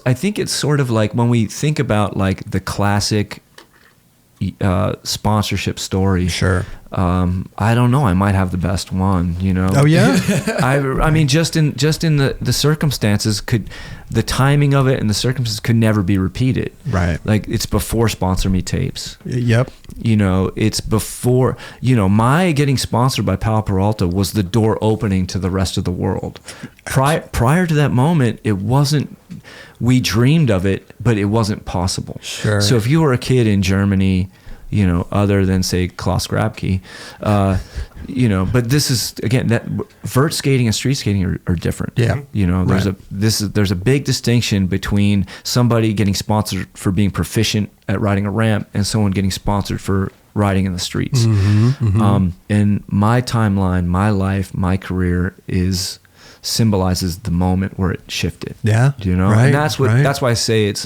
I think it's sort of like when we think about like the classic sponsorship story. Sure. I don't know. I might have the best one, you know? Oh yeah. I mean, just in the circumstances, the timing of it and the circumstances could never be repeated. Right. Like it's before Sponsor Me tapes. Yep. You know, it's before, you know, my getting sponsored by Powell Peralta was the door opening to the rest of the world. Prior to that moment, it wasn't, we dreamed of it, but it wasn't possible. Sure. So if you were a kid in Germany, you know, other than say Klaus Grabke, you know, but this is again that vert skating and street skating are different. Yeah. You know, there's a big distinction between somebody getting sponsored for being proficient at riding a ramp and someone getting sponsored for riding in the streets. And my timeline, my life, my career symbolizes the moment where it shifted. Yeah. You know, right, and that's why I say it's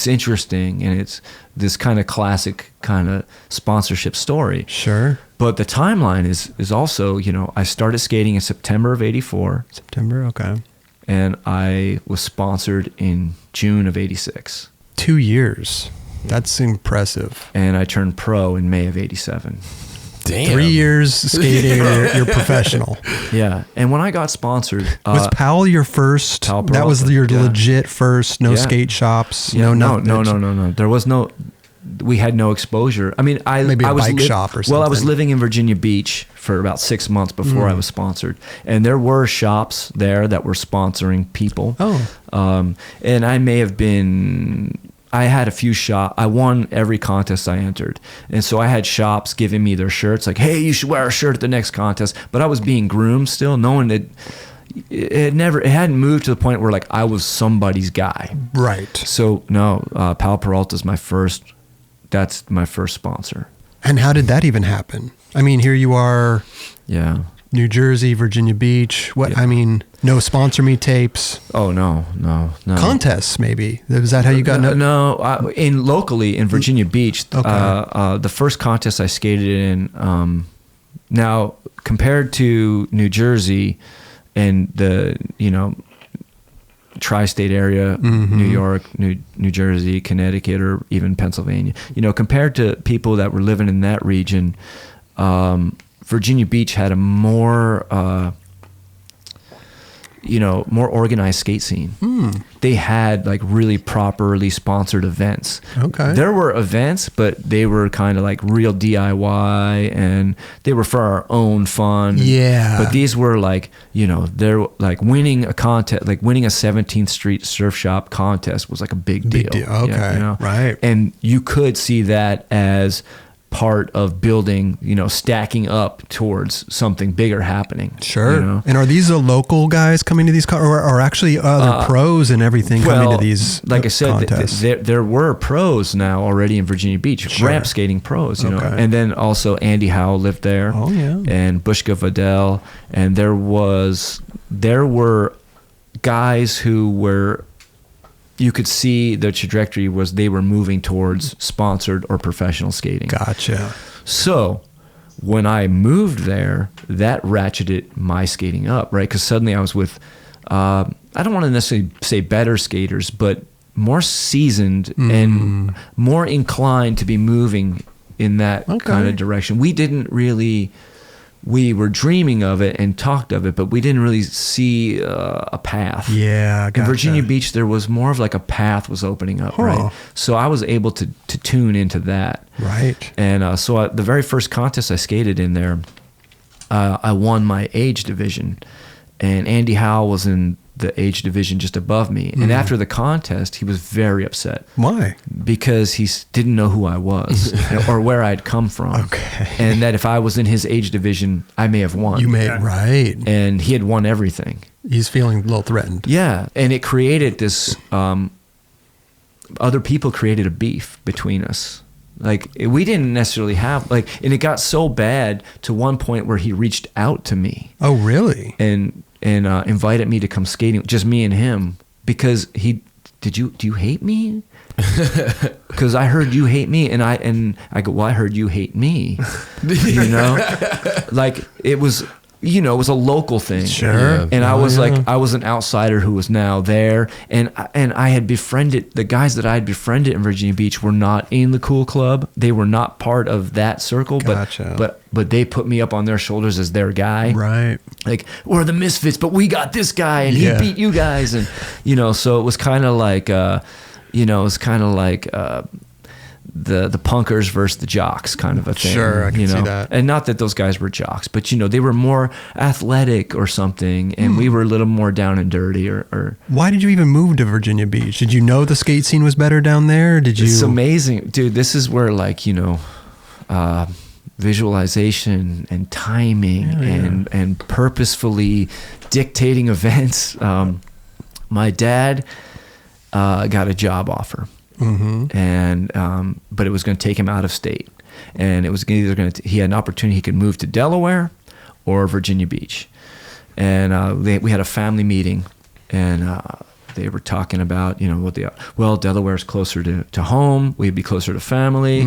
interesting, and it's this kind of classic kind of sponsorship story. Sure. But the timeline is also, you know, I started skating in September of '84. September, okay. And I was sponsored in June of '86. 2 years. That's impressive. And I turned pro in May of '87. Damn. 3 years skating, you're professional. Yeah. And when I got sponsored, was Powell your first? Powell That was Peralta, your yeah. legit first. No Yeah. skate shops. Yeah, no. No. There was no. We had no exposure. I mean, Maybe a I was bike shop or something. Well, I was living in Virginia Beach for about 6 months before I was sponsored, and there were shops there that were sponsoring people. Oh. And I may have been. I had a few shops. I won every contest I entered, and so I had shops giving me their shirts, like, "Hey, you should wear a shirt at the next contest." But I was being groomed still. No one had. It hadn't moved to the point where like I was somebody's guy. Right. So no, Powell Peralta is my first. That's my first sponsor. And how did that even happen? I mean, here you are. Yeah. New Jersey, Virginia Beach. What? Yeah. I mean, no Sponsor Me tapes. Oh no. Contests, maybe. Was that how you got? No. Locally in Virginia Beach, Okay. the first contest I skated in. Now compared to New Jersey and the tri-state area, New York, New Jersey, Connecticut, or even Pennsylvania, compared to people that were living in that region, Virginia Beach had a more organized skate scene. They had like really properly sponsored events. Okay. There were events, but they were kind of like real DIY, and they were for our own fun. Yeah. But these were like, they're like winning a contest, like winning a 17th Street Surf Shop contest was like a big deal. Okay. Yeah, Right. And you could see that as part of building, stacking up towards something bigger happening. Sure. And are these the local guys coming to these, or actually other pros and everything coming to these like I said, contests? There were pros now already in Virginia Beach, ramp skating pros, Okay. and then also Andy Howe lived there. Oh, yeah. And Bushka Vidal, and there were guys who were, you could see the trajectory was they were moving towards sponsored or professional skating. Gotcha. So when I moved there, that ratcheted my skating up, right? Because suddenly I was with, I don't want to necessarily say better skaters, but more seasoned and more inclined to be moving in that kind of direction. We were dreaming of it and talked of it, but we didn't really see a path. Yeah, gotcha. In Virginia Beach, there was more of like a path was opening up, right? So I was able to tune into that. Right. And so the very first contest I skated in there, I won my age division. And Andy Howe was in the age division just above me. And after the contest, he was very upset. Why? Because he didn't know who I was or where I'd come from. Okay. And that if I was in his age division, I may have won. You may, right. And he had won everything. He's feeling a little threatened. Yeah. And it created this, other people created a beef between us. Like we didn't necessarily have and it got so bad to one point where he reached out to me. Oh, really? And invited me to come skating, just me and him, because do you hate me? Because I heard you hate me, and I go, well, I heard you hate me. Like it was, it was a local thing. Sure. Yeah. And I was I was an outsider who was now there. And I had befriended, the guys that I had befriended in Virginia Beach were not in the cool club. They were not part of that circle, Gotcha. but they put me up on their shoulders as their guy. Right. Like, we're the misfits, but we got this guy and he beat you guys. And, so it was kind of like, the punkers versus the jocks kind of a thing. Sure, I can see that. And not that those guys were jocks, but they were more athletic or something, and we were a little more down and dirty. Or Why did you even move to Virginia Beach? Did you know the skate scene was better down there? Did you? It's amazing, dude. This is where visualization and timing and purposefully dictating events. My dad got a job offer. Mm-hmm. And but it was going to take him out of state, and it was either he had an opportunity he could move to Delaware or Virginia Beach, and we had a family meeting, and they were talking about Delaware's closer to home, we'd be closer to family.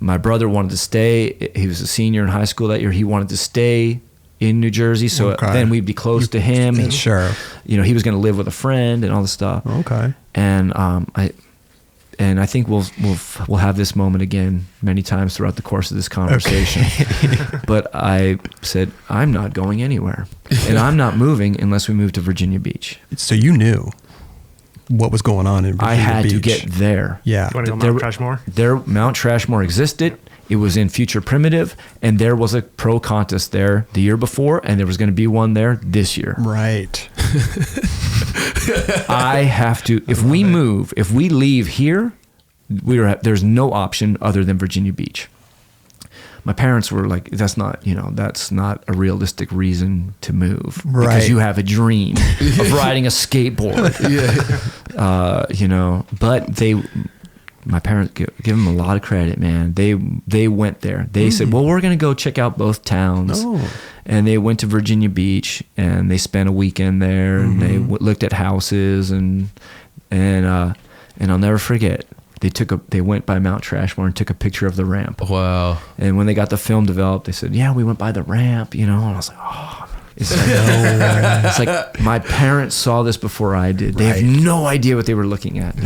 My brother wanted to stay. He was a senior in high school that year. He wanted to stay in New Jersey, so then we'd be close to him. And, sure. He was going to live with a friend and all this stuff. Okay. And I think we'll have this moment again many times throughout the course of this conversation. Okay. But I said, I'm not going anywhere, and I'm not moving unless we move to Virginia Beach. So you knew what was going on in Virginia Beach. I had to get there. Yeah. You want to go Mount Trashmore? Mount Trashmore existed. It was in Future Primitive, and there was a pro contest there the year before, and there was going to be one there this year. Right. I have to, if we leave here, there's no option other than Virginia Beach. My parents were like, that's not a realistic reason to move, right? Because you have a dream of riding a skateboard. But my parents, give them a lot of credit, man. They went there. They said, well, we're going to go check out both towns. Oh. And they went to Virginia Beach, and they spent a weekend there, and they looked at houses, and I'll never forget. They went by Mount Trashmore and took a picture of the ramp. Wow. And when they got the film developed, they said, yeah, we went by the ramp, and I was like, oh. It's like my parents saw this before I did. They have no idea what they were looking at.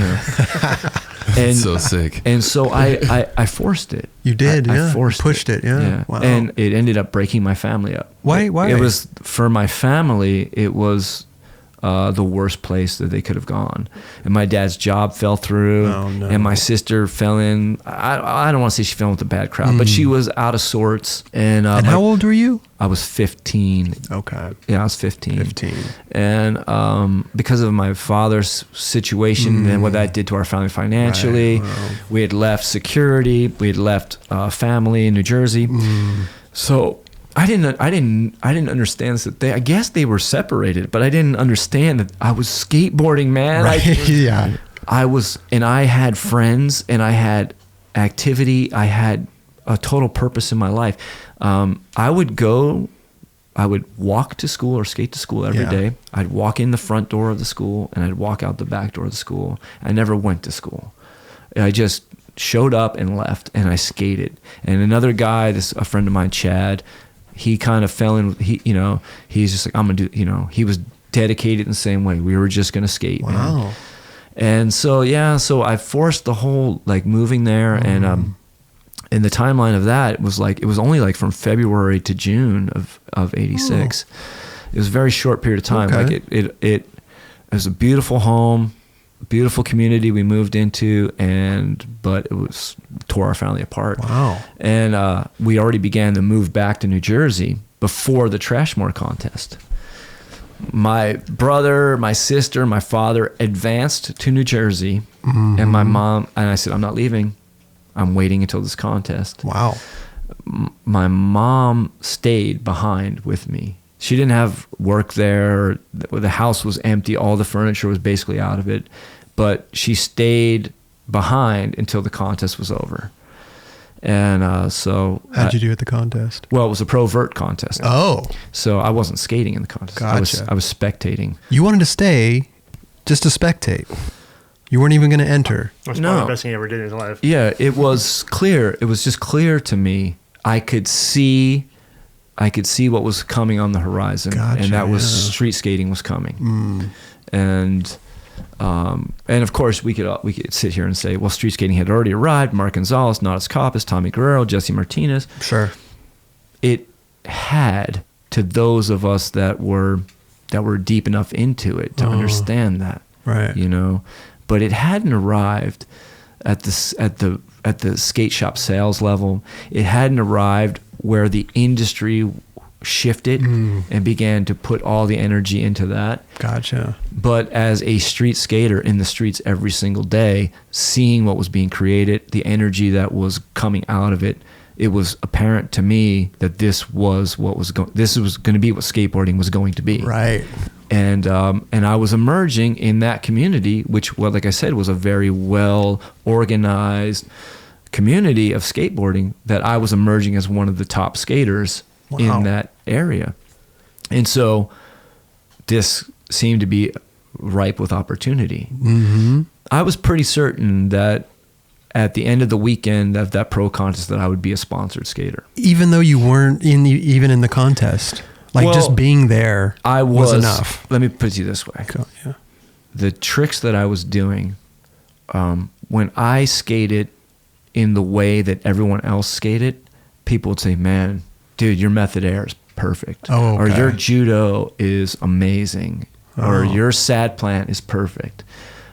And so sick. And so I forced it. You did, I pushed it. Yeah. Wow. And it ended up breaking my family up. Why? It was, for my family, it was the worst place that they could have gone. And my dad's job fell through. Oh, no. And my sister fell in. I don't want to say she fell with a bad crowd, but she was out of sorts. And how old were you? I was 15. Okay. Yeah, I was 15. 15. And because of my father's situation and what that did to our family financially, we had left security, we had left family in New Jersey. So I didn't understand that I guess they were separated, but I didn't understand that I was skateboarding, man. Yeah. I had friends, and I had activity. I had a total purpose in my life. I would walk to school or skate to school every day. I'd walk in the front door of the school, and I'd walk out the back door of the school. I never went to school. I just showed up and left, and I skated. And another guy, a friend of mine, Chad, he kind of fell in. He's just like, I'm gonna do. He was dedicated in the same way. We were just gonna skate. Wow. Man. And so I forced the whole moving there, and the timeline of that was it was only from February to June of '86. It was a very short period of time. Okay. It was a beautiful home, beautiful community we moved into, but it was tore our family apart. Wow. And we already began to move back to New Jersey before the Trashmore contest. My brother, my sister, my father advanced to New Jersey, and my mom, and I said, I'm not leaving. I'm waiting until this contest. Wow. My mom stayed behind with me. She didn't have work there. The house was empty. All the furniture was basically out of it. But she stayed behind until the contest was over. And so... How'd you do at the contest? Well, it was a pro vert contest. Oh. So I wasn't skating in the contest. Gotcha. I was spectating. You wanted to stay just to spectate. You weren't even going to enter. That's probably the best thing he ever did in his life. Yeah, it was clear. It was just clear to me. I could see I could see what was coming on the horizon, and that was street skating was coming. And of course we could sit here and say, well, street skating had already arrived. Mark Gonzalez, Natas Coppas, Tommy Guerrero, Jesse Martinez. Sure. It had, to those of us that were deep enough into it to understand that, right? You know, but it hadn't arrived at the skate shop sales level. It hadn't arrived where the industry shifted and began to put all the energy into that. Gotcha. But as a street skater in the streets every single day, seeing what was being created, the energy that was coming out of it, it was apparent to me that this was going to be what skateboarding was going to be. Right. And I was emerging in that community, which, well, like I said, was a very well organized community of skateboarding, that I was emerging as one of the top skaters in that area. And so this seemed to be ripe with opportunity. I was pretty certain that at the end of the weekend of that pro contest that I would be a sponsored skater. Even though you weren't even in the contest? Like, just being there was enough. Let me put it to you this way. Cool, yeah. The tricks that I was doing, when I skated in the way that everyone else skated, people would say, man, dude, your method air is perfect. Oh, okay. Or your judo is amazing. Or your sad plant is perfect.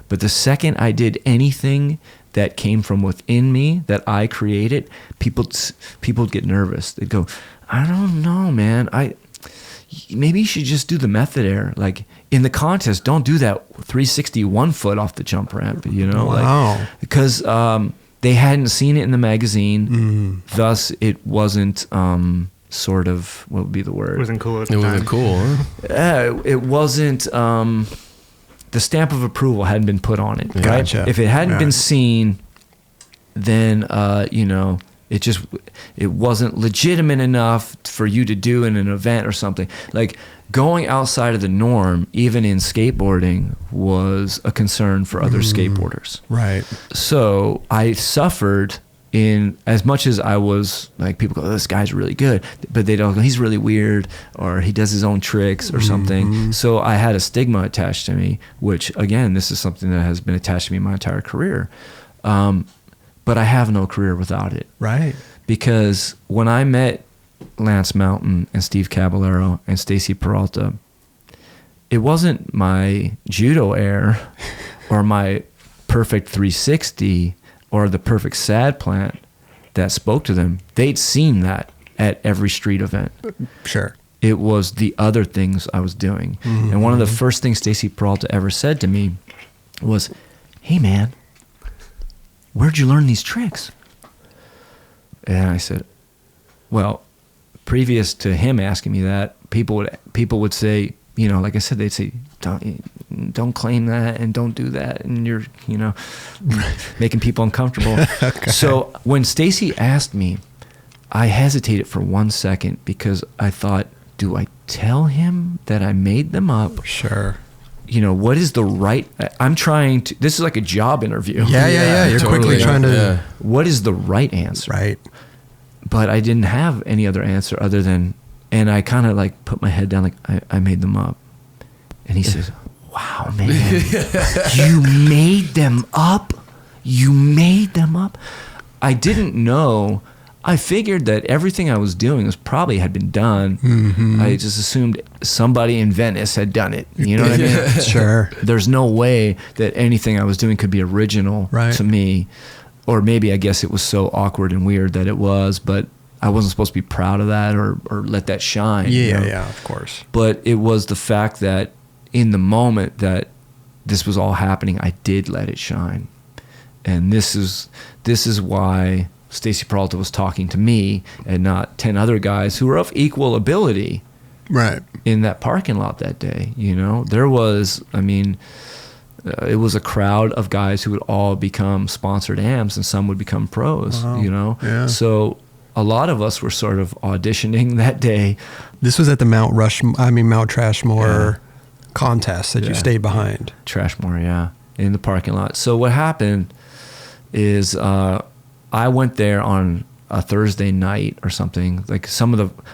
But the second I did anything that came from within me that I created, people would get nervous. They'd go, I don't know, man. Maybe you should just do the method air. Like in the contest, don't do that 360 1 foot off the jump ramp, you know? Wow. Like, because they hadn't seen it in the magazine. Thus, it wasn't sort of, what would be the word? It wasn't cool at the It time. wasn't cool, huh? It wasn't, the stamp of approval hadn't been put on it. Gotcha. Right? If it hadn't been seen, then, you know, it wasn't legitimate enough for you to do in an event or something. Like going outside of the norm, even in skateboarding, was a concern for other skateboarders. Right. So I suffered in as much as I was like, people go, oh, this guy's really good, but they don't go, he's really weird, or he does his own tricks or something. So I had a stigma attached to me, which again, this is something that has been attached to me my entire career. But I have no career without it. Right. Because when I met Lance Mountain and Steve Caballero and Stacy Peralta, it wasn't my judo air or my perfect 360 or the perfect sad plant that spoke to them. They'd seen that at every street event. Sure. It was the other things I was doing. And one of the first things Stacy Peralta ever said to me was, hey man, where'd you learn these tricks? And I said, well, previous to him asking me that, people would say, you know, like I said, they'd say, don't claim that and don't do that, and you're, you know, making people uncomfortable. Okay. So when Stacy asked me, I hesitated for 1 second because I thought, do I tell him that I made them up? Sure. You know, what is the right, I'm trying to, this is like a job interview. Yeah. You're totally. quickly trying to, Yeah. What is the right answer? Right. But I didn't have any other answer other than, and I kind of like put my head down, like I made them up. And he says, wow, man, you made them up? You made them up? I didn't know. I figured that everything I was doing had been done. I just assumed somebody in Venice had done it. You know what I mean? Sure. There's no way that anything I was doing could be original to me. Or maybe I guess it was so awkward and weird that it was, but I wasn't supposed to be proud of that or let that shine. Yeah, you know? yeah, of course. But it was the fact that in the moment that this was all happening, I did let it shine. And this is why Stacy Peralta was talking to me and not 10 other guys who were of equal ability in that parking lot that day. You know, there was, I mean, it was a crowd of guys who would all become sponsored amps and some would become pros, you know? Yeah. So a lot of us were sort of auditioning that day. This was at the Mount Trashmore contest that you stayed behind. Trashmore, yeah, in the parking lot. So what happened is I went there on a Thursday night or something. Like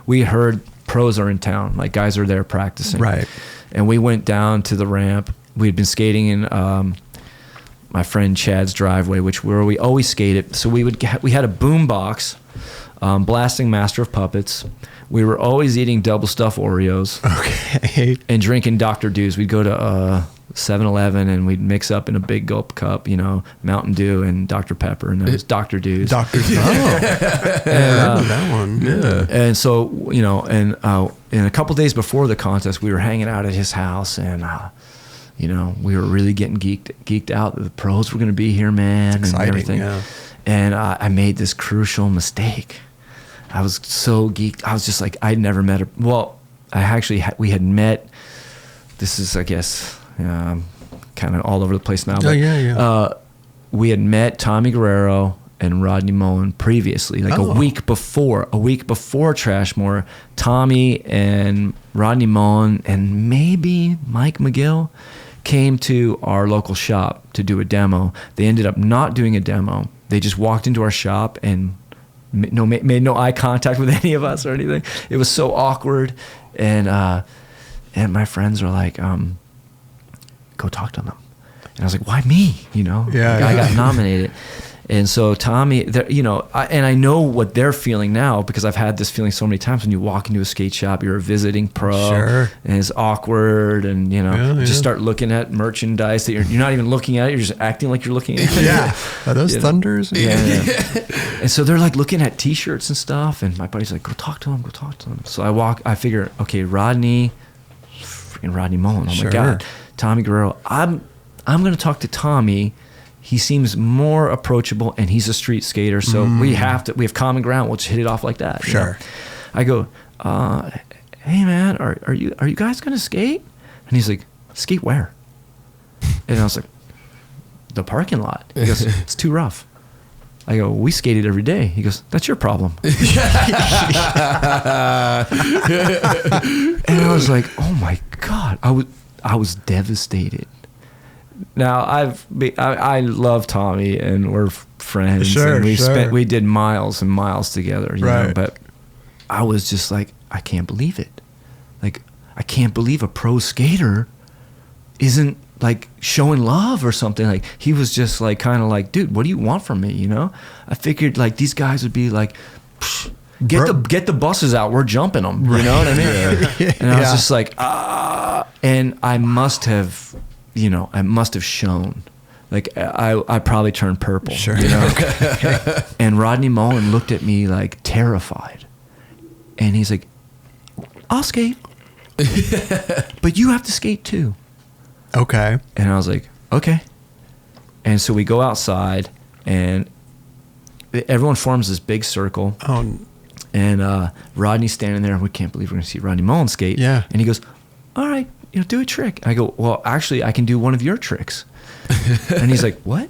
we heard pros are in town, like guys are there practicing. Right. And we went down to the ramp. We had been skating in my friend Chad's driveway, where we always skated. So we had a boom box, blasting Master of Puppets. We were always eating double stuffed Oreos. Okay. And drinking Dr. Dews. We'd go to 7-Eleven and we'd mix up in a big gulp cup, Mountain Dew and Dr. Pepper, and it was Dr. Dews. Dr. Dews. Oh. And, that one. Yeah. And so, and a couple days before the contest, we were hanging out at his house, and we were really getting geeked out that the pros were going to be here, man. It's exciting, and everything. Yeah. And I made this crucial mistake. I was so geeked. I was just like, I'd never met her. Well, we had met. This is, I guess, kind of all over the place now. But, oh, yeah. We had met Tommy Guerrero and Rodney Mullen previously, like a week before Trashmore. Tommy and Rodney Mullen and maybe Mike McGill came to our local shop to do a demo. They ended up not doing a demo. They just walked into our shop and made no eye contact with any of us or anything. It was so awkward. And my friends were like, go talk to them. And I was like, why me? I got nominated. And so Tommy, and I know what they're feeling now because I've had this feeling so many times when you walk into a skate shop, you're a visiting pro, sure. And it's awkward, and just start looking at merchandise that you're not even looking at it, you're just acting like you're looking at it. Yeah, are those Thunders? Yeah. And so they're like looking at T-shirts and stuff, and my buddy's like, go talk to him. So I figure, okay, freaking Rodney Mullen. Oh my God, Tommy Guerrero. I'm going to talk to Tommy. He seems more approachable, and he's a street skater, so we have common ground. We'll just hit it off like that. Sure. I go, hey man, are you guys gonna skate? And he's like, skate where? And I was like, the parking lot. He goes, it's too rough. I go, we skated every day. He goes, that's your problem. And I was like, oh my God, I was devastated. Now I love Tommy and we're friends. Sure, and we did miles and miles together, you right. know, but I was just like, I can't believe it. Like, I can't believe a pro skater isn't like showing love or something. Like, he was just like, kind of like, dude, what do you want from me? I figured like these guys would be like, get the buses out. We're jumping them. You know what I mean? And I was just like, and I must have shown. Like, I probably turned purple. Sure. And Rodney Mullen looked at me like terrified. And he's like, I'll skate. But you have to skate too. Okay. And I was like, okay. And so we go outside and everyone forms this big circle. Oh. And Rodney's standing there. We can't believe we're going to see Rodney Mullen skate. Yeah. And he goes, all right, do a trick. I go, well, actually, I can do one of your tricks. And he's like, what?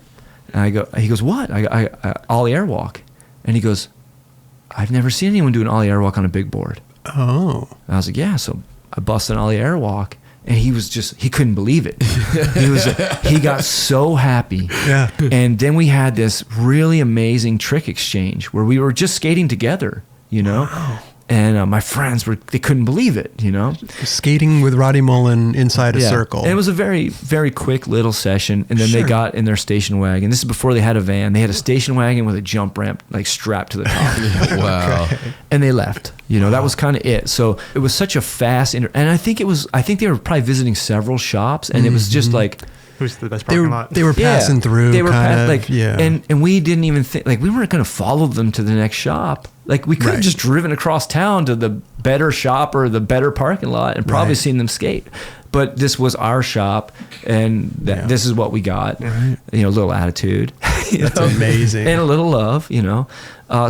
And he goes, what? I ollie airwalk. And he goes, I've never seen anyone do an ollie airwalk on a big board. Oh. And I was like, yeah. So I busted an ollie airwalk, and he couldn't believe it. He got so happy. Yeah. And then we had this really amazing trick exchange where we were just skating together, Wow. And my friends they couldn't believe it, Skating with Rodney Mullen inside a circle. And it was a very, very quick little session. And then they got in their station wagon. This is before they had a van. They had a station wagon with a jump ramp like strapped to the top. Wow. Okay. And they left. That was kind of it. So it was such a fast and I think they were probably visiting several shops, and it was just like, who's the best parking lot? They were passing through. They were and we didn't even think, like, we weren't going to follow them to the next shop. Like, we could have just driven across town to the better shop or the better parking lot and probably seen them skate. But this was our shop, and this is what we got. Right. A little attitude. That's amazing. And a little love,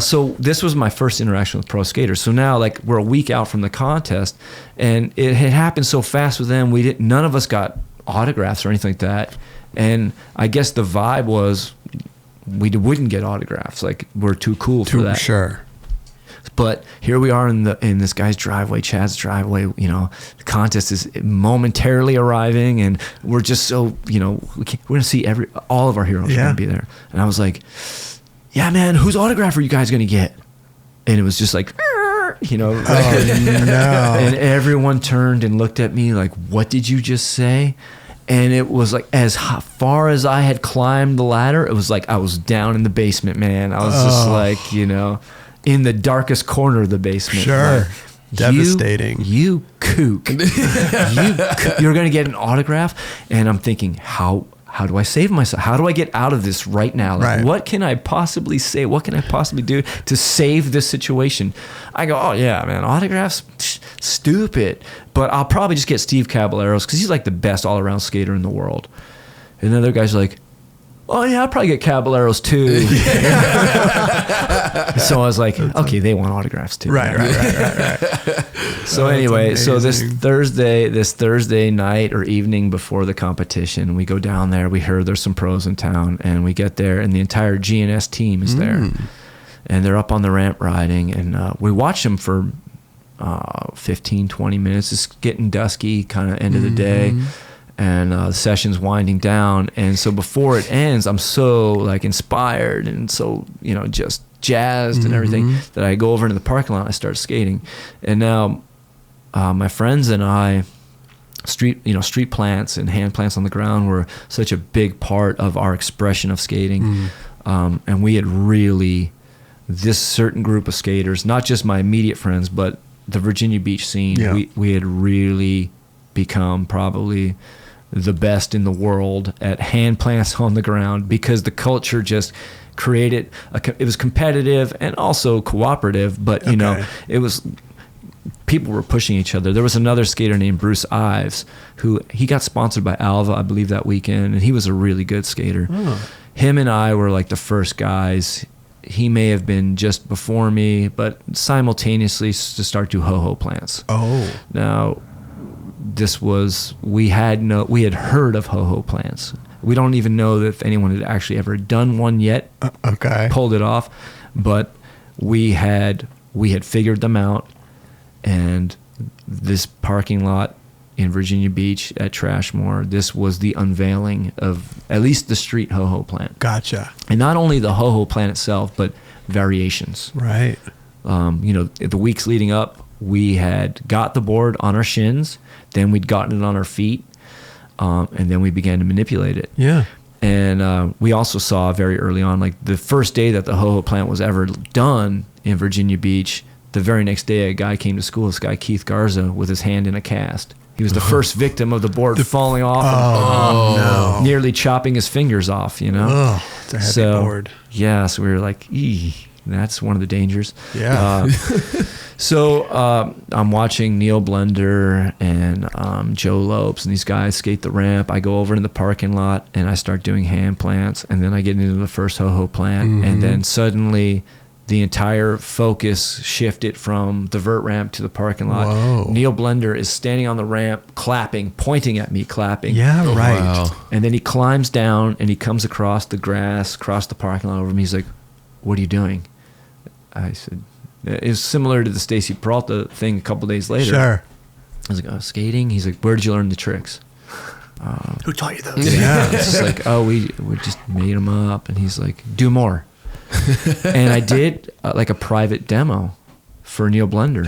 So this was my first interaction with pro skaters. So now, like, we're a week out from the contest, and it had happened so fast with them. None of us got autographs or anything like that. And I guess the vibe was we wouldn't get autographs. Like, we're too cool for that. Sure. But here we are in this guy's driveway, Chad's driveway. The contest is momentarily arriving, and we're just so we're gonna see all of our heroes are gonna be there. And I was like, yeah, man, whose autograph are you guys gonna get? And it was just like, no. And everyone turned and looked at me like, what did you just say? And it was like, as far as I had climbed the ladder, it was like I was down in the basement, man. I was just like, in the darkest corner of the basement. Sure. Like, devastating. You kook. You're going to get an autograph? And I'm thinking, how do I save myself? How do I get out of this right now? Like, what can I possibly say? What can I possibly do to save this situation? I go, oh yeah, man, autographs, stupid. But I'll probably just get Steve Caballero's because he's like the best all-around skater in the world. And the other guy's like, oh yeah, I'll probably get Caballero's too. So I was like, okay, they want autographs too. Right. So anyway, so this Thursday night or evening before the competition, we go down there. We heard there's some pros in town, and we get there, and the entire GNS team is there, and they're up on the ramp riding, and we watch them for 15, 20 minutes. It's getting dusky, kind of end of the day. And the session's winding down, and so before it ends, I'm so like inspired and so just jazzed and everything that I go over into the parking lot and I start skating. And now my friends and I, street plants and hand plants on the ground were such a big part of our expression of skating. And we had really, this certain group of skaters, not just my immediate friends, but the Virginia Beach scene, we had really become probably the best in the world at hand plants on the ground, because the culture just created it was competitive and also cooperative, but it was, people were pushing each other. There was another skater named Bruce Ives who he got sponsored by Alva, I believe, that weekend, and he was a really good skater. Him and I were like the first guys. He may have been just before me, but simultaneously to start to ho-ho plants. Now this was, we had heard of ho-ho plants. We don't even know if anyone had actually ever done one yet. Pulled it off, but we had figured them out, and this parking lot in Virginia Beach at Trashmore, this was the unveiling of at least the street ho-ho plant. Gotcha. And not only the ho-ho plant itself, but variations. Right. The weeks leading up, we had got the board on our shins, then we'd gotten it on our feet, and then we began to manipulate it. Yeah. And we also saw very early on, like the first day that the ho-ho plant was ever done in Virginia Beach, the very next day a guy came to school, this guy Keith Garza, with his hand in a cast. He was the first victim of the board falling off and nearly chopping his fingers off, It's a heavy board. Yeah, so we were like, that's one of the dangers. Yeah. So I'm watching Neil Blender and Joe Lopes and these guys skate the ramp. I go over in the parking lot and I start doing hand plants, and then I get into the first ho-ho plant, and then suddenly the entire focus shifted from the vert ramp to the parking lot. Whoa. Neil Blender is standing on the ramp, clapping, pointing at me, clapping. Yeah, right. Wow. And then he climbs down and he comes across the grass, across the parking lot over me. He's like, "What are you doing?" I said, it was similar to the Stacy Peralta thing a couple days later. Sure. I was like, skating? He's like, "Where did you learn the tricks?" Who taught you those? Yeah. It's just like, we just made them up. And he's like, "Do more." And I did like a private demo for Neil Blender.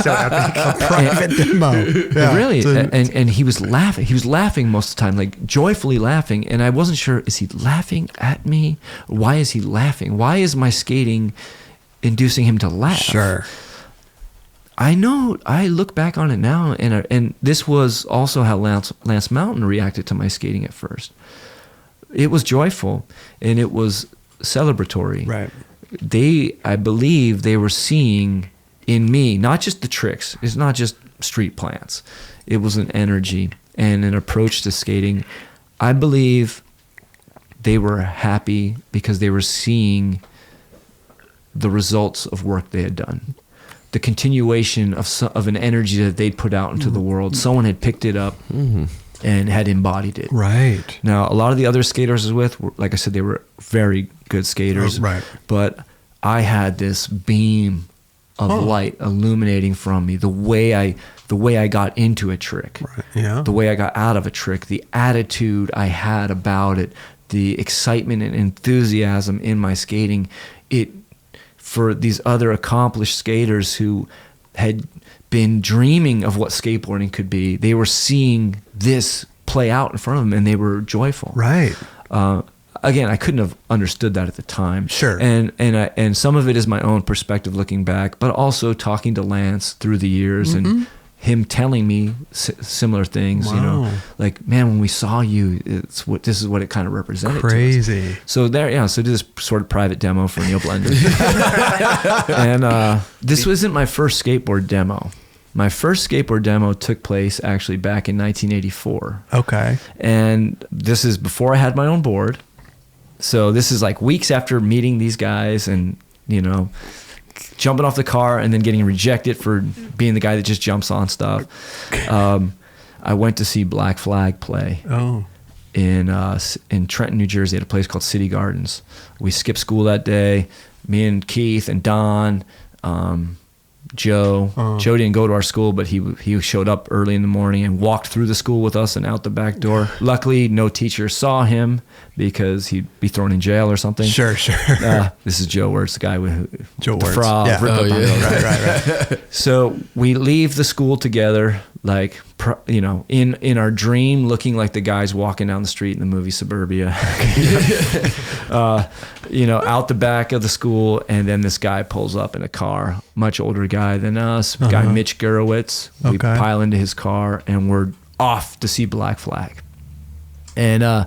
So epic. A private demo. Yeah. Really? And he was laughing. He was laughing most of the time, like joyfully laughing. And I wasn't sure, is he laughing at me? Why is he laughing? Why is my skating inducing him to laugh? Sure. I know, I look back on it now, and this was also how Lance Mountain reacted to my skating at first. It was joyful, and it was celebratory. Right. I believe they were seeing in me, not just the tricks, it's not just street plants. It was an energy and an approach to skating. I believe they were happy because they were seeing the results of work they had done. The continuation of an energy that they'd put out into the world. Someone had picked it up and had embodied it. Right. Now, a lot of the other skaters I was with, like I said, they were very good skaters. Right. But I had this beam of light illuminating from me. The way I got into a trick. Right. Yeah. The way I got out of a trick. The attitude I had about it. The excitement and enthusiasm in my skating. for these other accomplished skaters who had been dreaming of what skateboarding could be. They were seeing this play out in front of them, and they were joyful. Right. Again, I couldn't have understood that at the time. Sure. And some of it is my own perspective looking back, but also talking to Lance through the years and him telling me similar things. You know, like, man, when we saw you, this is what it kind of represented. Crazy. To us. So so did this sort of private demo for Neil Blender. And this wasn't my first skateboard demo. My first skateboard demo took place actually back in 1984. Okay. And this is before I had my own board. So this is like weeks after meeting these guys and, you know, jumping off the car and then getting rejected for being the guy that just jumps on stuff. I went to see Black Flag play in Trenton, New Jersey, at a place called City Gardens. We skipped school that day. Me and Keith and Don, Joe. Joe didn't go to our school, but he showed up early in the morning and walked through the school with us and out the back door. Luckily, no teacher saw him because he'd be thrown in jail or something. Sure. This is Joe Wertz, the guy with Joe the Wertz. frog. Yeah. Right. So we leave the school together, like, you know, in our dream, looking like the guys walking down the street in the movie Suburbia. You know, out the back of the school, and then this guy pulls up in a car, much older guy than us, guy Mitch Gurewitz. We pile into his car, and we're off to see Black Flag. And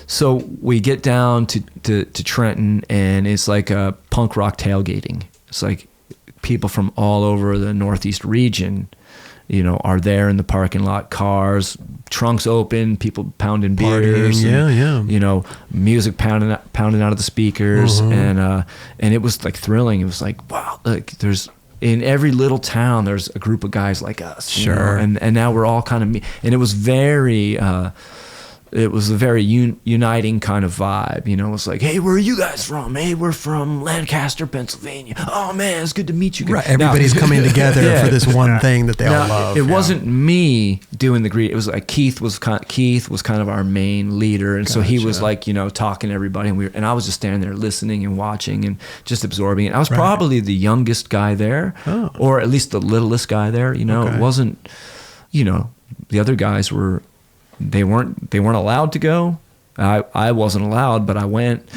so we get down to Trenton, and it's like a punk rock tailgating. It's like people from all over the Northeast region, you know, are there in the parking lot, cars, trunks open, people pounding beers, and, you know, music pounding out of the speakers, and it was like thrilling. It was like, wow, like there's in every little town there's a group of guys like us, sure, you know? and now we're all kind of and it was very. It was a very uniting kind of vibe, you know. It's like, hey, where are you guys from? Hey, we're from Lancaster, Pennsylvania. Oh man, it's good to meet you guys. Right, everybody's coming together for this one thing that they all love. It wasn't me doing the greet. It was like Keith was kind of our main leader, and so he was like, you know, talking to everybody, and I was just standing there listening and watching and just absorbing it. I was probably the youngest guy there, or at least the littlest guy there. You know, it wasn't, you know, the other guys were. They weren't allowed to go. I wasn't allowed, but I went,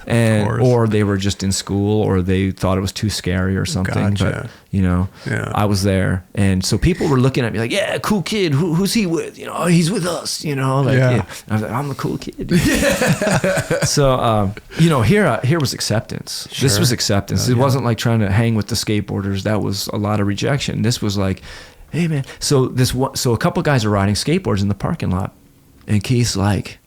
and or they were just in school, or they thought it was too scary or something. Gotcha. But you know, I was there, and so people were looking at me like, "Yeah, cool kid. Who's he with? You know, oh, he's with us. You know, like I was like, I'm the cool kid." So you know, here was acceptance. Sure. This was acceptance. It wasn't like trying to hang with the skateboarders. That was a lot of rejection. This was like, hey man, so a couple guys are riding skateboards in the parking lot, and Keith's like,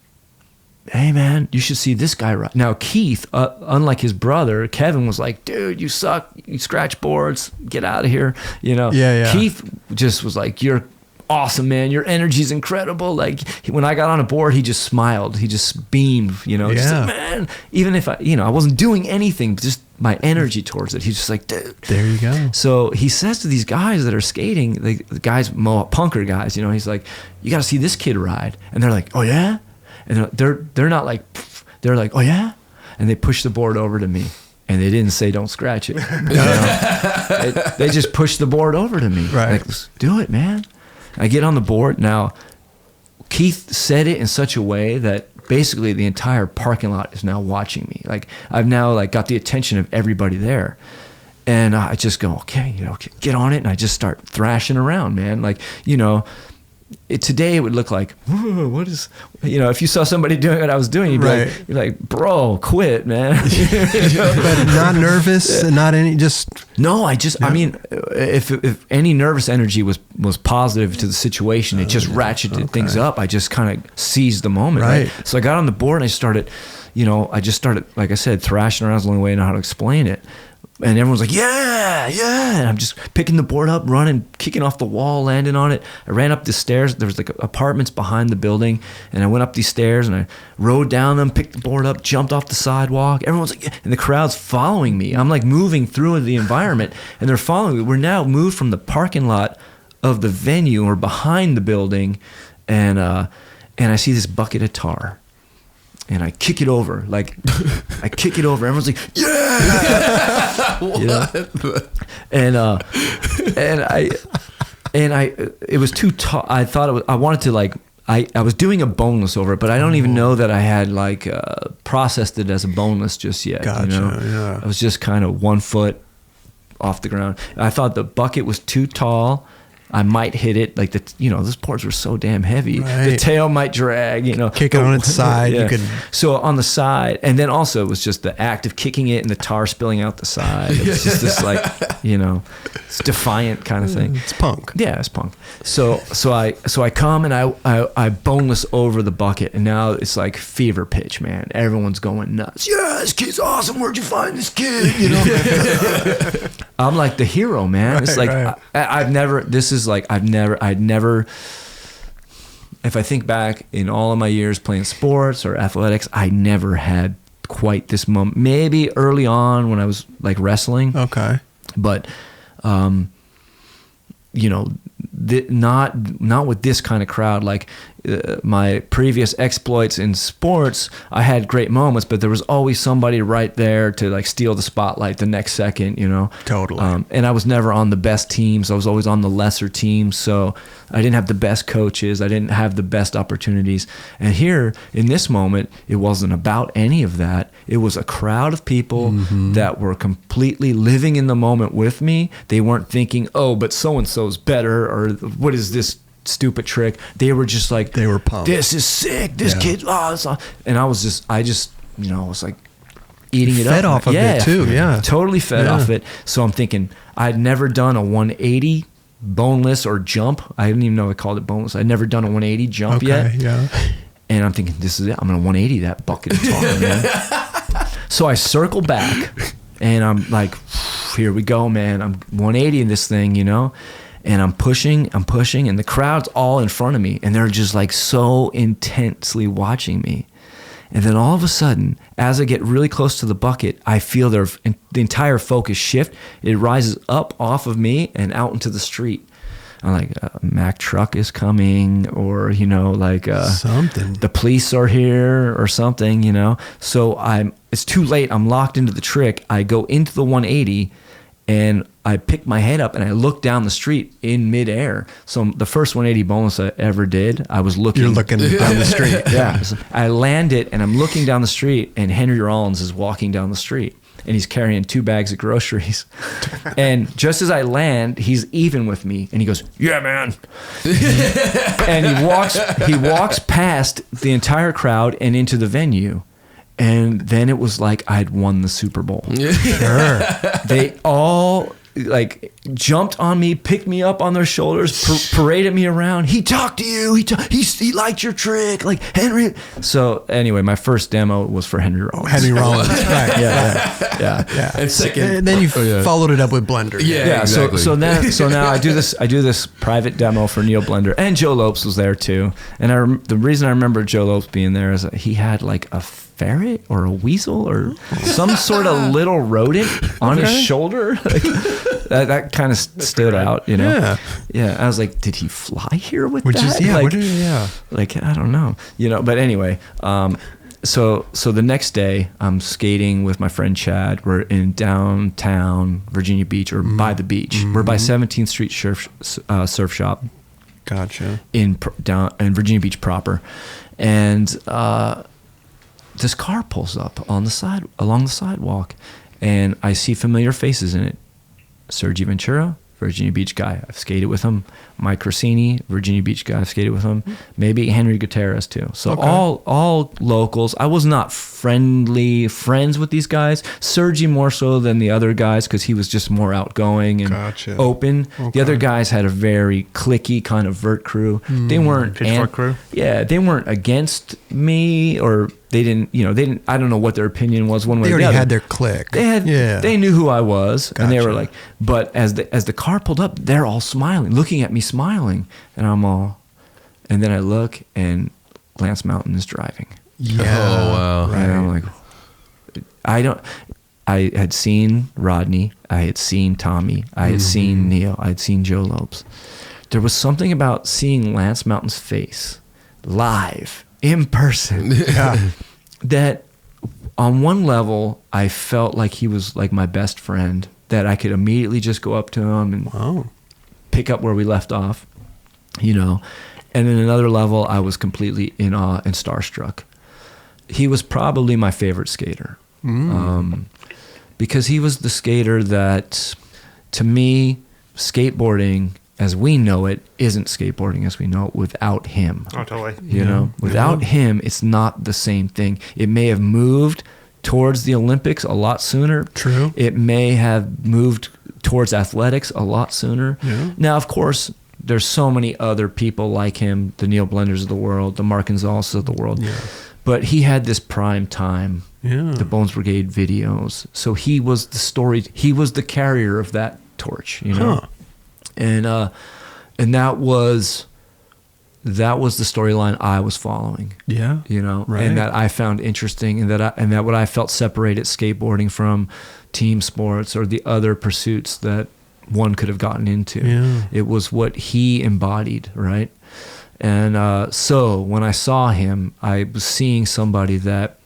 hey man, you should see this guy ride. Now Keith, unlike his brother, Kevin was like, dude, you suck, you scratch boards, get out of here, you know. Keith just was like, you're awesome, man, your energy's incredible. Like when I got on a board, he just smiled, he just beamed, you know. Just like, man, even if I wasn't doing anything, just my energy towards it. He's just like, dude. There you go. So he says to these guys that are skating, the guys, punker guys, you know, he's like, you got to see this kid ride. And they're like, oh yeah? And they're not like, they're like, oh yeah? And they push the board over to me. And they didn't say, don't scratch it. You know? They just pushed the board over to me. Right. Like, let's do it, man. I get on the board. Now, Keith said it in such a way that basically the entire parking lot is now watching me. Like I've now like got the attention of everybody there, and I just go, okay, you know, get on it, and I just start thrashing around, man. Like, you know, today it would look like, what is, you know, if you saw somebody doing what I was doing, you're like, bro, quit, man. But not nervous, not any, just. No, I mean, if any nervous energy was positive to the situation, it just ratcheted things up. I just kind of seized the moment. Right. So I got on the board and I started, like I said, thrashing around is the only way I know how to explain it. And everyone's like, yeah. And I'm just picking the board up, running, kicking off the wall, landing on it. I ran up the stairs. There was like apartments behind the building. And I went up these stairs and I rode down them, picked the board up, jumped off the sidewalk. Everyone's like, yeah. And the crowd's following me. I'm like moving through the environment and they're following me. We're now moved from the parking lot of the venue or behind the building. And I see this bucket of tar. and I kick it over. Like, I kick it over. Everyone's like, yeah! And it was too tall. I thought I wanted to like, I was doing a boneless over it, but I don't even know that I had like processed it as a boneless just yet. Gotcha, you know? yeah. I was just kind of 1 foot off the ground. I thought the bucket was too tall. I might hit it, like those boards were so damn heavy. Right. The tail might drag, Kick it on its side. Yeah. You could. So on the side, and then also it was just the act of kicking it and the tar spilling out the side. It was just this like, it's defiant kind of thing. It's punk. Yeah, it's punk. So I come and I boneless over the bucket, and now it's like fever pitch, man. Everyone's going nuts. Yeah, this kid's awesome. Where'd you find this kid? I'm like the hero, man. It's like I'd never. If I think back in all of my years playing sports or athletics, I never had quite this moment. Maybe early on when I was like wrestling. Okay. But, not with this kind of crowd. Like my previous exploits in sports, I had great moments, but there was always somebody right there to like steal the spotlight the next second, Totally. And I was never on the best teams. I was always on the lesser teams. So I didn't have the best coaches. I didn't have the best opportunities. And here in this moment, it wasn't about any of that. It was a crowd of people that were completely living in the moment with me. They weren't thinking, oh, but so-and-so's better, or what is this stupid trick? They were just like, they were pumped. This is sick. This kid, and I was like eating it fed up. off of it too. Yeah. Totally fed off it. So I'm thinking, I'd never done a 180 boneless or jump. I didn't even know I called it boneless. I'd never done a 180 jump yet. Yeah. And I'm thinking, this is it. I'm going to 180 that bucket of tar, man. So I circle back and I'm like, here we go, man. I'm 180 in this thing, and I'm pushing, and the crowd's all in front of me, and they're just like so intensely watching me. And then all of a sudden, as I get really close to the bucket, I feel the entire focus shift. It rises up off of me and out into the street. I'm like, a Mack truck is coming, or, something. The police are here or something, So it's too late. I'm locked into the trick. I go into the 180 and I pick my head up and I look down the street in midair. So the first 180 bonus I ever did, I was looking. You're looking down the street. Yeah. So I land it and I'm looking down the street, and Henry Rollins is walking down the street, and he's carrying 2 bags of groceries. And just as I land, he's even with me, and he goes, "Yeah, man." And he walks past the entire crowd and into the venue. And then it was like I'd won the Super Bowl. Sure. They all like jumped on me, picked me up on their shoulders, paraded me around. He talked to you. He liked your trick, like Henry. So anyway, my first demo was for Henry Rollins. Henry Rollins. Right. Yeah. And second, and then you followed it up with Blender. Yeah. Exactly. So now I do this private demo for Neil Blender, and Joe Lopes was there too. And the reason I remember Joe Lopes being there is that he had like a ferret or a weasel or some sort of little rodent on his shoulder. Like, that kind of stood out, Yeah. I was like, did he fly here with that? Like, I don't know, But anyway, so the next day I'm skating with my friend Chad. We're in downtown Virginia Beach, or by the beach. We're by 17th Street Surf Shop. Gotcha. In Virginia Beach proper, and this car pulls up along the sidewalk, and I see familiar faces in it. Sergi Ventura, Virginia Beach guy. I've skated with him. Mike Corsini, Virginia Beach guy. I've skated with him. Maybe Henry Gutierrez too. So all locals. I was not friends with these guys. Sergi more so than the other guys, because he was just more outgoing and open. Okay. The other guys had a very cliquey kind of vert crew. They weren't Pitchfork crew. Yeah, they weren't against me, or they didn't. I don't know what their opinion was one way or the other. They already had their clique. They knew who I was, Gotcha. and they were like. But as the car pulled up, they're all smiling, looking at me, smiling, and I'm all. And then I look, and Lance Mountain is driving. Yeah. Oh wow. Right. And I'm like, I had seen Rodney, I had seen Tommy, I had seen Neil, I had seen Joe Lopes. There was something about seeing Lance Mountain's face live in person. that on one level, I felt like he was like my best friend, that I could immediately just go up to him and pick up where we left off, you know. And in another level, I was completely in awe and starstruck. He was probably my favorite skater, because he was the skater that, to me, skateboarding as we know it isn't skateboarding as we know it without him. Oh, totally. You know, without him, it's not the same thing. It may have moved towards the Olympics a lot sooner. True. It may have moved towards athletics a lot sooner. Yeah. Now, of course, there's so many other people like him, the Neil Blenders of the world, the Mark Gonzalez of the world. Yeah. But he had this prime time, the Bones Brigade videos. So he was the story. He was the carrier of that torch, you know. And that was the storyline I was following. Yeah. You know, right. And that I found interesting, and that what I felt separated skateboarding from team sports or the other pursuits that one could have gotten into. Yeah. It was what he embodied, right? And so when I saw him, I was seeing somebody that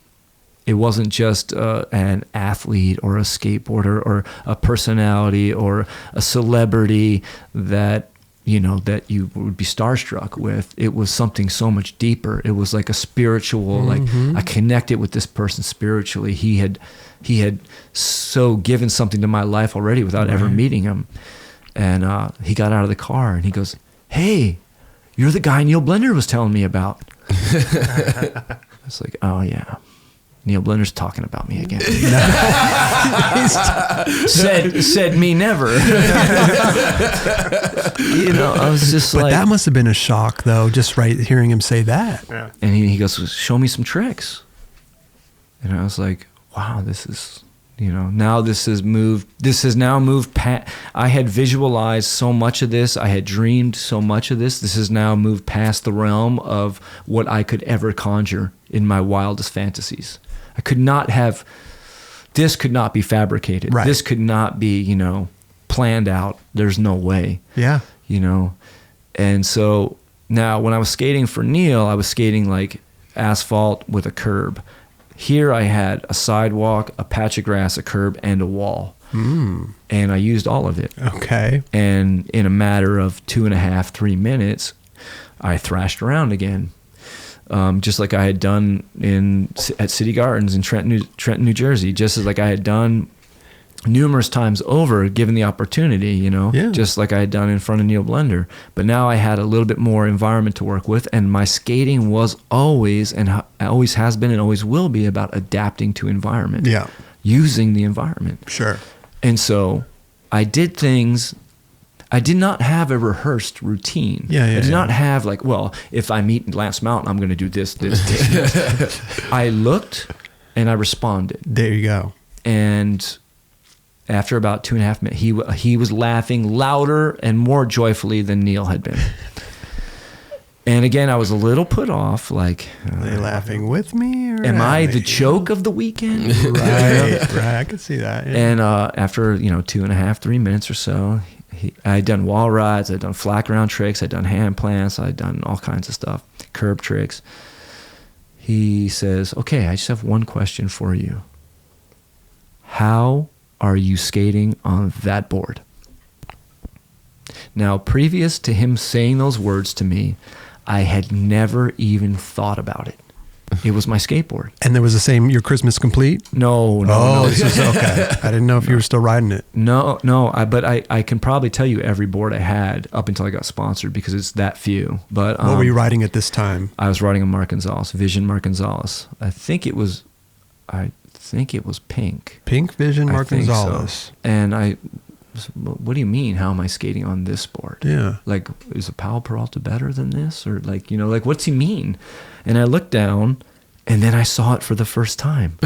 it wasn't just an athlete or a skateboarder or a personality or a celebrity that, you know, that you would be starstruck with. It was something so much deeper. It was like a spiritual, like I connected with this person spiritually. He had so given something to my life already without ever meeting him. And he got out of the car and he goes, "Hey, you're the guy Neil Blender was telling me about." I was like, "Oh yeah, Neil Blender's talking about me again." said me never. You know, I was just but like, that must have been a shock though, just hearing him say that. Yeah. And he goes, "Show me some tricks." And I was like, wow, this is, you know, now this has now moved past. I had visualized so much of this. I had dreamed so much of this. This has now moved past the realm of what I could ever conjure in my wildest fantasies. This could not be fabricated. Right. This could not be, you know, planned out. There's no way. Yeah. You know? And so now when I was skating for Neil, I was skating like asphalt with a curb. Here I had a sidewalk, a patch of grass, a curb, and a wall. And I used all of it. Okay. And in a matter of 2.5, 3 minutes, I thrashed around again. Just like I had done at City Gardens in Trenton, New Jersey, just as like I had done numerous times over, given the opportunity, you know, just like I had done in front of Neil Blender. But now I had a little bit more environment to work with, and my skating was always, and always has been and always will be, about adapting to environment. Yeah. Using the environment. Sure. And so I did things. I did not have a rehearsed routine. I did not have like, well, if I meet Lance Mountain, I'm going to do this. I looked and I responded. There you go. And after about 2.5 minutes, he was laughing louder and more joyfully than Neil had been. And again, I was a little put off, like, are they laughing with me? Or am I the joke of the weekend? Right, right. I could see that. Yeah. And after 2.5, 3 minutes or so, I had done wall rides, I'd done flat ground tricks, I'd done hand plants, I'd done all kinds of stuff, curb tricks. He says, "Okay, I just have one question for you. How are you skating on that board?" Now, previous to him saying those words to me, I had never even thought about it. It was my skateboard. And there was the same, your Christmas complete? No. This is okay. I didn't know if you were still riding it. No. But I can probably tell you every board I had up until I got sponsored, because it's that few. But what were you riding at this time? I was riding a Mark Gonzalez, Vision Mark Gonzalez. I think it was pink. Pink Vision Mark Gonzalez. So. And what do you mean? How am I skating on this board? Yeah. Like, is a Powell Peralta better than this? Or like, you know, like, what's he mean? And I looked down, and then I saw it for the first time.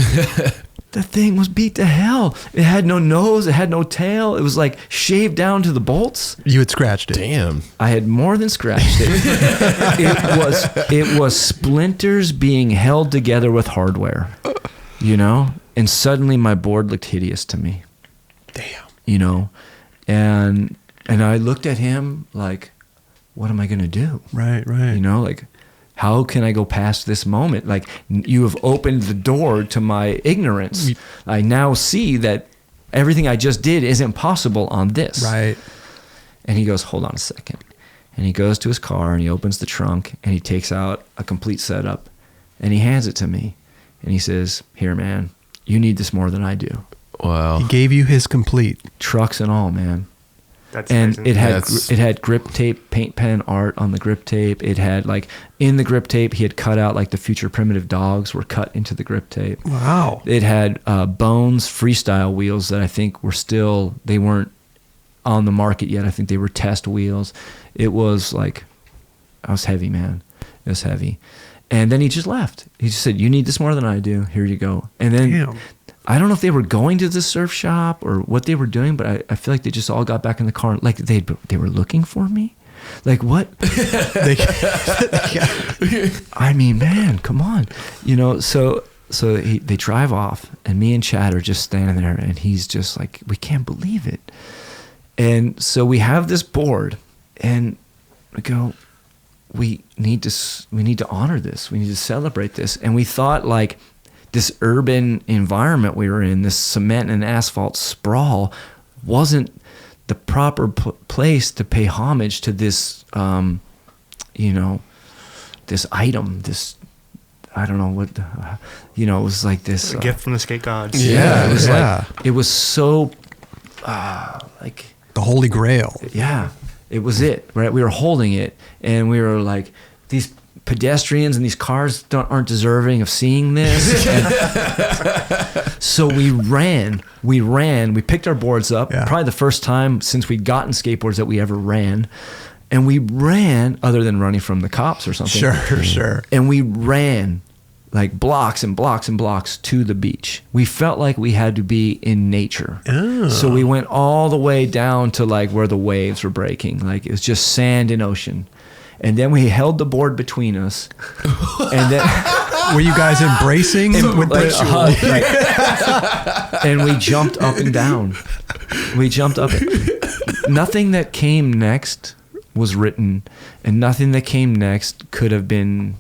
The thing was beat to hell. It had no nose. It had no tail. It was like shaved down to the bolts. You had scratched it. Damn. I had more than scratched it. It was splinters being held together with hardware, you know? And suddenly my board looked hideous to me. Damn. You know? And I looked at him like, what am I going to do? Right. You know, like, How can I go past this moment? Like, you have opened the door to my ignorance. I now see that everything I just did isn't possible on this. Right. And he goes, hold on a second. And he goes to his car and he opens the trunk and he takes out a complete setup and he hands it to me. And he says, here, man, you need this more than I do. Wow. He gave you his complete. Trucks and all, man. That's And amazing. it had grip tape, paint pen art on the grip tape. It had, like, in the grip tape, he had cut out, like, the future primitive dogs were cut into the grip tape. Wow. It had Bones freestyle wheels that I think they weren't on the market yet. I think they were test wheels. It was like, I was heavy, man. It was heavy. And then he just left. He just said, you need this more than I do. Here you go. And then Damn. I don't know if they were going to the surf shop or what they were doing, but I feel like they just all got back in the car. Like they were looking for me. Like, what? I mean, man, come on. You know, so they drive off and me and Chad are just standing there and he's just like, we can't believe it. And so we have this board and we go, we need to honor this. We need to celebrate this. And we thought, like, this urban environment we were in, this cement and asphalt sprawl, wasn't the proper place to pay homage to this, this item, this, I don't know what, it was like this. A gift from the skate gods. Yeah, it was Yeah. like, it was so, like, The Holy Grail. yeah, it was it, right? We were holding it and we were like, these pedestrians and these cars aren't deserving of seeing this. And so we picked our boards up, probably the first time since we'd gotten skateboards that we ever ran. And we ran, other than running from the cops or something. Sure. And we ran like blocks and blocks and blocks to the beach. We felt like we had to be in nature. Oh. So we went all the way down to like where the waves were breaking. Like it was just sand and ocean. And then we held the board between us. And then Were you guys embracing with like, the a hug, like- and we jumped up and down. We jumped up. Nothing that came next was written, and nothing that came next could have been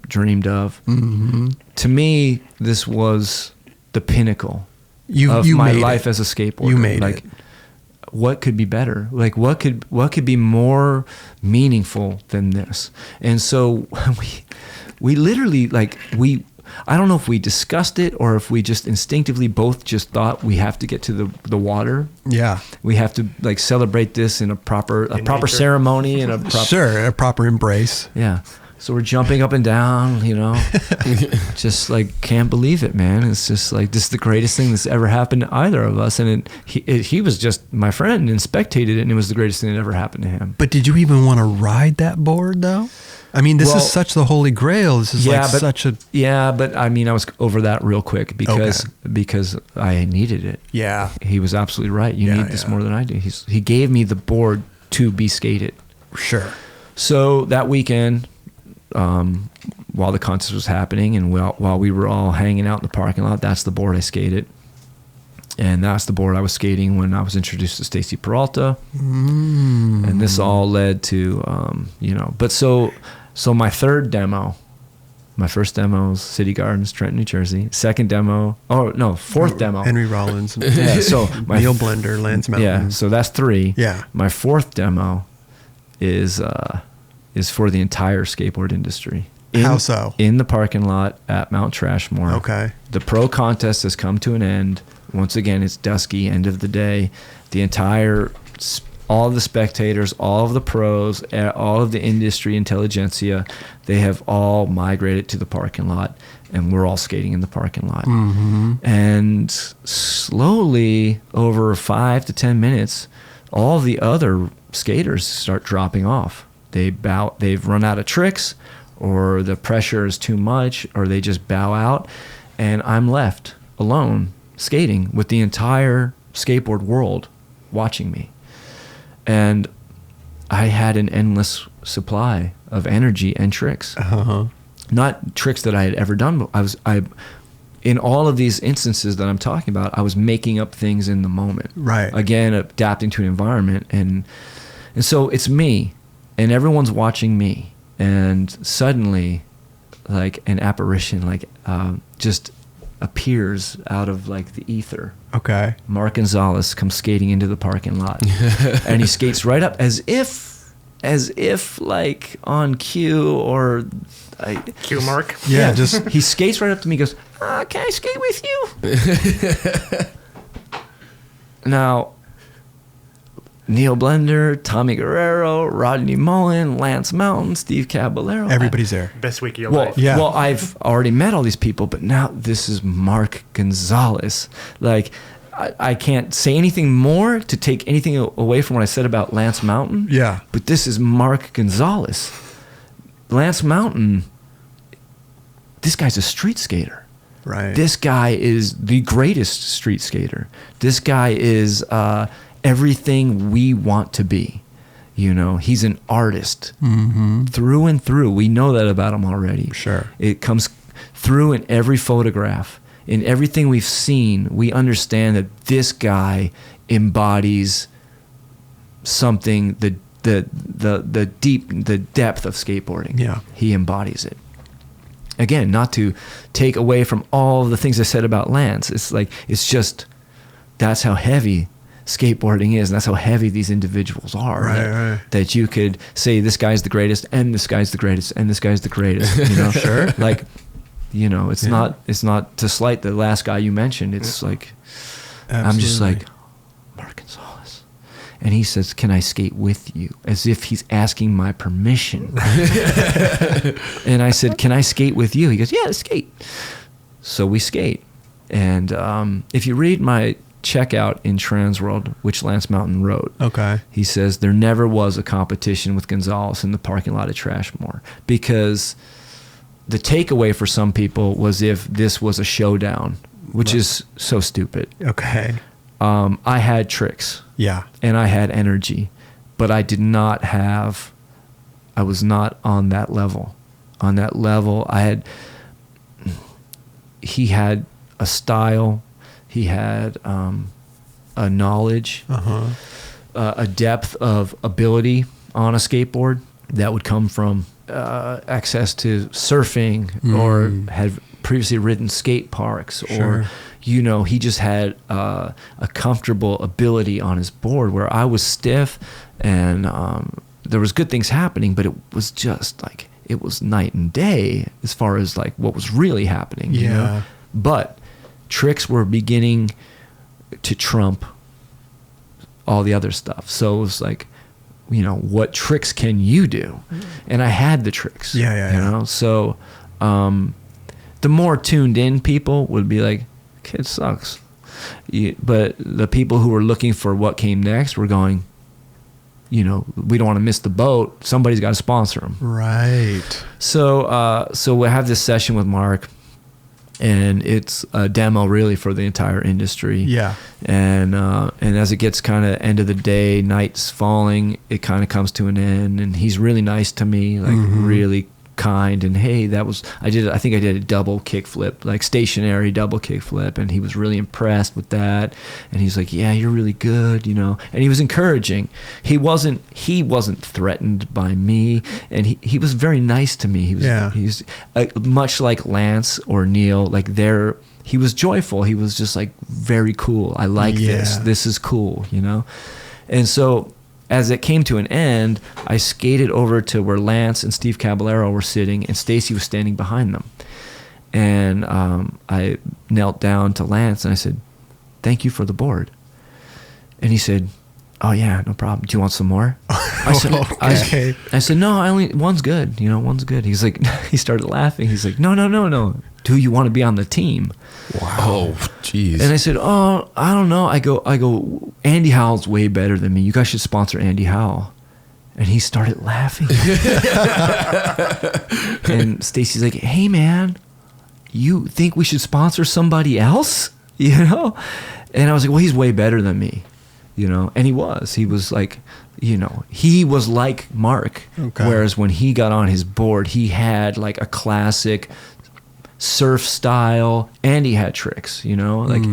dreamed of. Mm-hmm. To me, this was the pinnacle you of my made life it. as a skateboarder. You made like, it. What could be better? Like, what could be more meaningful than this? And so we literally, like, I don't know if we discussed it or if we just instinctively both just thought we have to get to the water. Yeah. We have to, like, celebrate this in a proper nature. ceremony and a proper, Sure, a proper embrace. yeah. So we're jumping up and down, just like, can't believe it, man. It's just like, this is the greatest thing that's ever happened to either of us. And he was just my friend and spectated it, and it was the greatest thing that ever happened to him. But did you even want to ride that board, though? I mean, this is such the Holy Grail. This is such a... Yeah, but I mean, I was over that real quick because I needed it. Yeah. He was absolutely right. You need this more than I do. He gave me the board to be skated. Sure. So that weekend, while the contest was happening and while we were all hanging out in the parking lot, that's the board I skated. And that's the board I was skating when I was introduced to Stacy Peralta. And this all led to, but so my third demo, my first demo was City Gardens, Trenton, New Jersey. Second demo, fourth demo. Henry Rollins. Yeah, so my Neil Blender, Lance Mountain. Yeah, so that's 3. Yeah. My fourth demo is for the entire skateboard industry. How so? In the parking lot at Mount Trashmore. Okay. The pro contest has come to an end. Once again, it's dusky, end of the day. All of the spectators, all of the pros, all of the industry intelligentsia, they have all migrated to the parking lot, and we're all skating in the parking lot. Mm-hmm. And slowly, over 5 to 10 minutes, all the other skaters start dropping off. They've run out of tricks, or the pressure is too much, or they just bow out, and I'm left alone skating with the entire skateboard world watching me. And I had an endless supply of energy and tricks. Uh-huh. Not tricks that I had ever done, but in all of these instances that I'm talking about, I was making up things in the moment. Right. Again, adapting to an environment. And so it's me, and everyone's watching me. And suddenly, like an apparition, like just appears out of like the ether. Okay. Mark Gonzalez comes skating into the parking lot, and he skates right up as if like on cue or Cue Mark. Yeah, just he skates right up to me. Goes, "Can I skate with you?" Now, Neil Blender, Tommy Guerrero, Rodney Mullen, Lance Mountain, Steve Caballero. everybody's there. Best week of your Well, life. Yeah. well, I've already met all these people, but now this is Mark Gonzalez. Like, I can't say anything more to take anything away from what I said about Lance Mountain. Yeah. But this is Mark Gonzalez. Lance Mountain, this guy's a street skater. Right. This guy is the greatest street skater. This guy is everything we want to be. You know, he's an artist through and through. We know that about him already. Sure. It comes through in every photograph. In everything we've seen, we understand that this guy embodies something, the depth of skateboarding. Yeah. He embodies it. Again, not to take away from all the things I said about Lance. It's just, that's how heavy skateboarding is, and that's how heavy these individuals are. Right. That you could say this guy's the greatest, and this guy's the greatest, and this guy's the greatest. You know, Sure. Like, you know, it's not to slight the last guy you mentioned. It's like, I'm just Absolutely. like, Mark Gonzalez. And he says, "Can I skate with you?" As if he's asking my permission. And I said, "Can I skate with you?" He goes, "Yeah, let's skate." So we skate. And if you read my checkout in Transworld, which Lance Mountain wrote, Okay. he says there never was a competition with Gonzalez in the parking lot at Trashmore, because the takeaway for some people was if this was a showdown, which is so stupid. Okay. I had tricks. Yeah. And I had energy, but I was not on that level. On that level, he had a style, he had a knowledge, a depth of ability on a skateboard that would come from access to surfing or had previously ridden skate parks, Sure. or you know, he just had a comfortable ability on his board where I was stiff, and there was good things happening, but it was just like, it was night and day as far as like what was really happening. You know? Yeah. But tricks were beginning to trump all the other stuff. So it was like, you know, what tricks can you do? And I had the tricks. Yeah, yeah, you yeah. know? So the more tuned in people would be like, kid sucks. But the people who were looking for what came next were going, you know, we don't want to miss the boat. Somebody's got to sponsor them. Right. So we have this session with Mark, and it's a demo really for the entire industry. Yeah. And as it gets kind of end of the day, night's falling, it kind of comes to an end, and he's really nice to me, like really kind. And hey, I think I did a double kickflip, like stationary double kickflip, and he was really impressed with that. And he's like, "Yeah, you're really good," you know. And he was encouraging. He wasn't threatened by me, and he was very nice to me. He's much like Lance or Neil, like he was joyful. He was just like very cool. I like this. This is cool, you know. And so as it came to an end, I skated over to where Lance and Steve Caballero were sitting, and Stacy was standing behind them. And I knelt down to Lance and I said, "Thank you for the board." And he said, "Oh yeah, no problem. Do you want some more?" I said, "No, one's good. You know, one's good." He's like, he started laughing. He's like, No. Do you want to be on the team?" Wow. Oh, jeez. And I said, "Oh, I don't know." I go, "Andy Howell's way better than me. You guys should sponsor Andy Howell." And he started laughing. And Stacy's like, "Hey man, you think we should sponsor somebody else?" You know? And I was like, "Well, he's way better than me." You know? And he was like, you know, he was like Mark. Okay. Whereas when he got on his board, he had like a classic surf style, and he had tricks, you know, like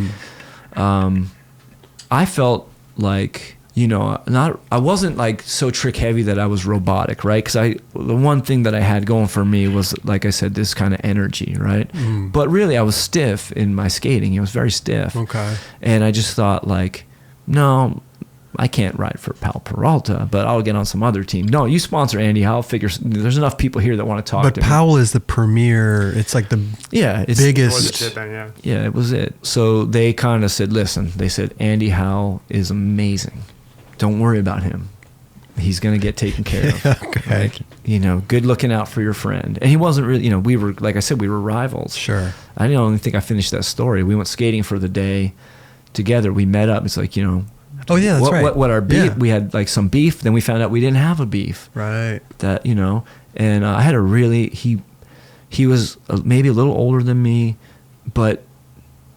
I felt like I wasn't like so trick heavy that I was robotic, right? Because the one thing that I had going for me was, like I said, this kind of energy, right? But really, I was stiff in my skating. It was very stiff. Okay. And I just thought, like, no, I can't ride for Powell Peralta, but I'll get on some other team. No, you sponsor Andy Howe. There's enough people here that want to talk to me. But Powell is the premier. It's like the biggest. Yeah, it was it. So they kind of said, listen, they said, Andy Howe is amazing. Don't worry about him. He's going to get taken care of. Okay. Right? Good looking out for your friend. And he wasn't really, we were, like I said, we were rivals. Sure. I don't even think I finished that story. We went skating for the day together. We met up. It's like, oh yeah, that's right. What our beef? Yeah. We had like some beef. Then we found out we didn't have a beef. Right. That and I had a really he was maybe a little older than me, but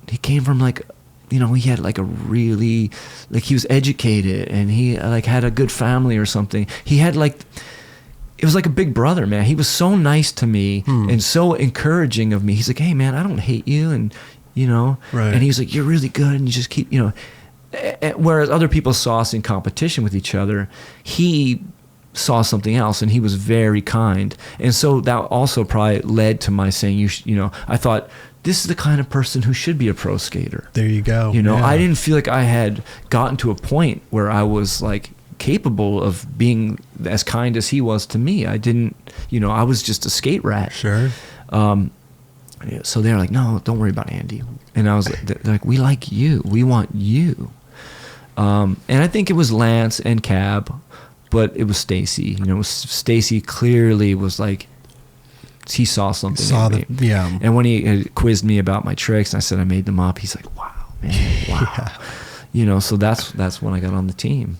he came from like he had like a really like he was educated and he like had a good family or something. He had like it was like a big brother, man. He was so nice to me and so encouraging of me. He's like, hey man, I don't hate you, and right. And he's like, you're really good, and you just keep Whereas other people saw us in competition with each other, he saw something else, and he was very kind. And so that also probably led to my saying, I thought, this is the kind of person who should be a pro skater. There you go. I didn't feel like I had gotten to a point where I was like capable of being as kind as he was to me. I didn't, I was just a skate rat. Sure. So they're like, no, don't worry about Andy. And I was like, we like you. We want you. And I think it was Lance and Cab, but it was Stacy. Stacy clearly was like, he saw something in me. Yeah. And when he quizzed me about my tricks, and I said I made them up, he's like, wow, man, wow. Yeah. So that's when I got on the team.